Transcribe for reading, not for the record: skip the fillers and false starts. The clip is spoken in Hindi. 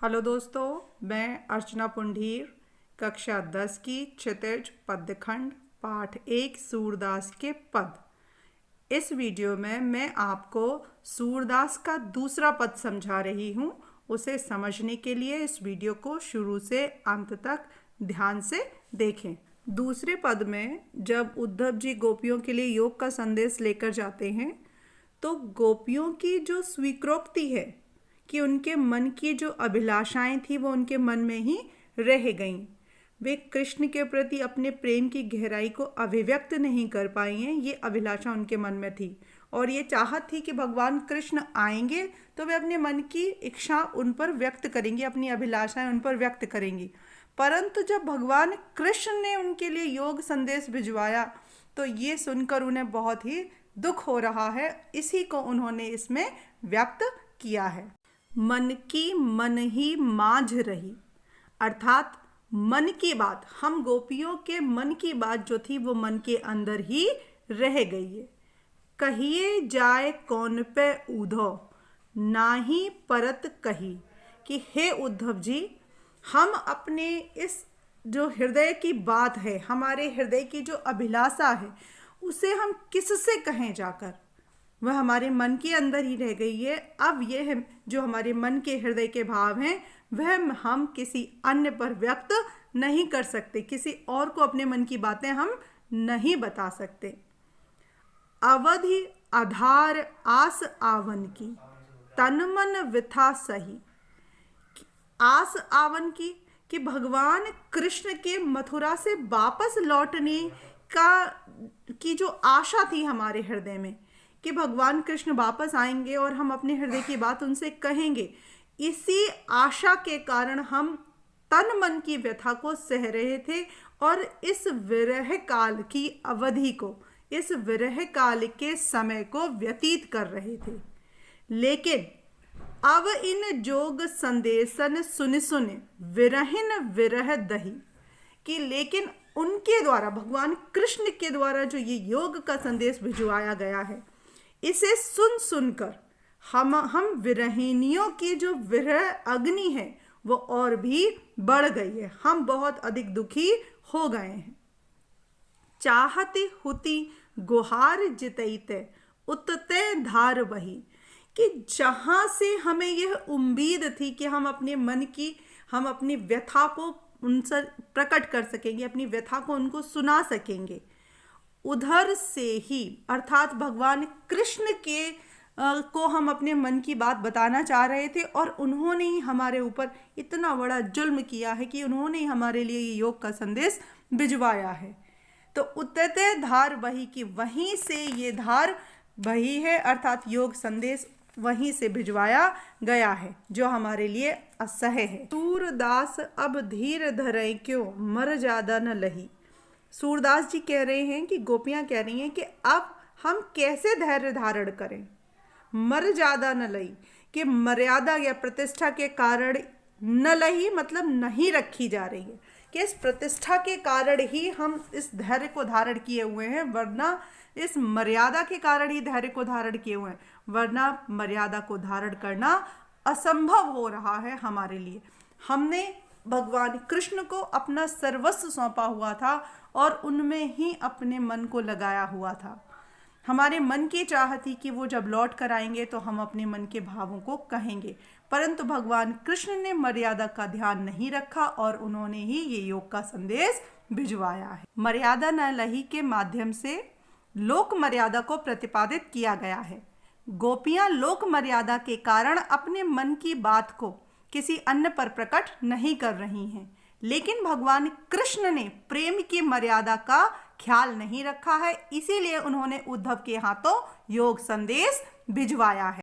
हेलो दोस्तों, मैं अर्चना पुंडीर कक्षा 10 की क्षितिज पद्यखंड पाठ 1 सूरदास के पद। इस वीडियो में मैं आपको सूरदास का दूसरा पद समझा रही हूँ। उसे समझने के लिए इस वीडियो को शुरू से अंत तक ध्यान से देखें। दूसरे पद में जब उद्धव जी गोपियों के लिए योग का संदेश लेकर जाते हैं तो गोपियों की जो स्वीकृति है कि उनके मन की जो अभिलाषाएं थी वो उनके मन में ही रह गईं। वे कृष्ण के प्रति अपने प्रेम की गहराई को अभिव्यक्त नहीं कर पाई हैं। ये अभिलाषा उनके मन में थी और ये चाहत थी कि भगवान कृष्ण आएंगे तो वे अपने मन की इच्छा उन पर व्यक्त करेंगी, अपनी अभिलाषाएं उन पर व्यक्त करेंगी। परंतु जब भगवान कृष्ण ने उनके लिए योग संदेश भिजवाया तो ये सुनकर उन्हें बहुत ही दुख हो रहा है। इसी को उन्होंने इसमें व्यक्त किया है। मन की मन ही माझ रही, अर्थात मन की बात, हम गोपियों के मन की बात जो थी वो मन के अंदर ही रह गई है। कहिए जाए कौन पे उद्धव, नाही परत कही, कि हे उद्धव जी, हम अपने इस जो हृदय की बात है, हमारे हृदय की जो अभिलाषा है, उसे हम किससे कहें जाकर, वह हमारे मन के अंदर ही रह गई है। अब यह जो हमारे मन के हृदय के भाव हैं वह हम किसी अन्य पर व्यक्त नहीं कर सकते, किसी और को अपने मन की बातें हम नहीं बता सकते। अवधि आधार आस आवन की, तन मन विथा सही, आस आवन की कि भगवान कृष्ण के मथुरा से वापस लौटने की जो आशा थी हमारे हृदय में कि भगवान कृष्ण वापस आएंगे और हम अपने हृदय की बात उनसे कहेंगे, इसी आशा के कारण हम तन मन की व्यथा को सह रहे थे और इस विरह काल की अवधि को, इस विरह काल के समय को व्यतीत कर रहे थे। लेकिन अब इन जोग संदेशन सुन सुन विरहिन विरह दही, कि लेकिन उनके द्वारा, भगवान कृष्ण के द्वारा जो ये योग का संदेश भिजवाया गया है, इसे सुन सुनकर हम विरहिनियों की जो विरह अग्नि है वो और भी बढ़ गई है। हम बहुत अधिक दुखी हो गए हैं। चाहती हुती गुहार जितैते उतते धार बही, कि जहाँ से हमें यह उम्मीद थी कि हम अपने मन की, हम अपनी व्यथा को उनसे प्रकट कर सकेंगे, अपनी व्यथा को उनको सुना सकेंगे, उधर से ही, अर्थात भगवान कृष्ण के को हम अपने मन की बात बताना चाह रहे थे और उन्होंने ही हमारे ऊपर इतना बड़ा जुल्म किया है कि उन्होंने ही हमारे लिए ये योग का संदेश भिजवाया है। तो उतते धार बही, की वहीं से ये धार बही है, अर्थात योग संदेश वहीं से भिजवाया गया है जो हमारे लिए असह्य है। सूरदास अब धीर धरे क्यों, मर ज्यादा न लही। सूरदास जी कह रहे हैं कि गोपियां कह रही हैं कि अब हम कैसे धैर्य धारण करें। मर ज्यादा न लही, कि मर्यादा या प्रतिष्ठा के कारण न लही मतलब नहीं रखी जा रही है, कि इस प्रतिष्ठा के कारण ही हम इस धैर्य को धारण किए हुए हैं, वरना इस मर्यादा के कारण ही धैर्य को धारण किए हुए हैं, वरना मर्यादा को धारण करना असंभव हो रहा है हमारे लिए। हमने भगवान कृष्ण को अपना सर्वस्व सौंपा हुआ था और उनमें ही अपने मन को लगाया हुआ था। हमारे मन की चाहत थी कि वो जब लौट कर आएंगे तो हम अपने मन के भावों को कहेंगे, परंतु भगवान कृष्ण ने मर्यादा का ध्यान नहीं रखा और उन्होंने ही ये योग का संदेश भिजवाया है। मर्यादा न लही के माध्यम से लोक मर्यादा को प्रतिपादित किया गया है। गोपियां लोक मर्यादा के कारण अपने मन की बात को किसी अन्य पर प्रकट नहीं कर रही हैं, लेकिन भगवान कृष्ण ने प्रेम की मर्यादा का ख्याल नहीं रखा है, इसीलिए उन्होंने उद्धव के हाथों योग संदेश भिजवाया है।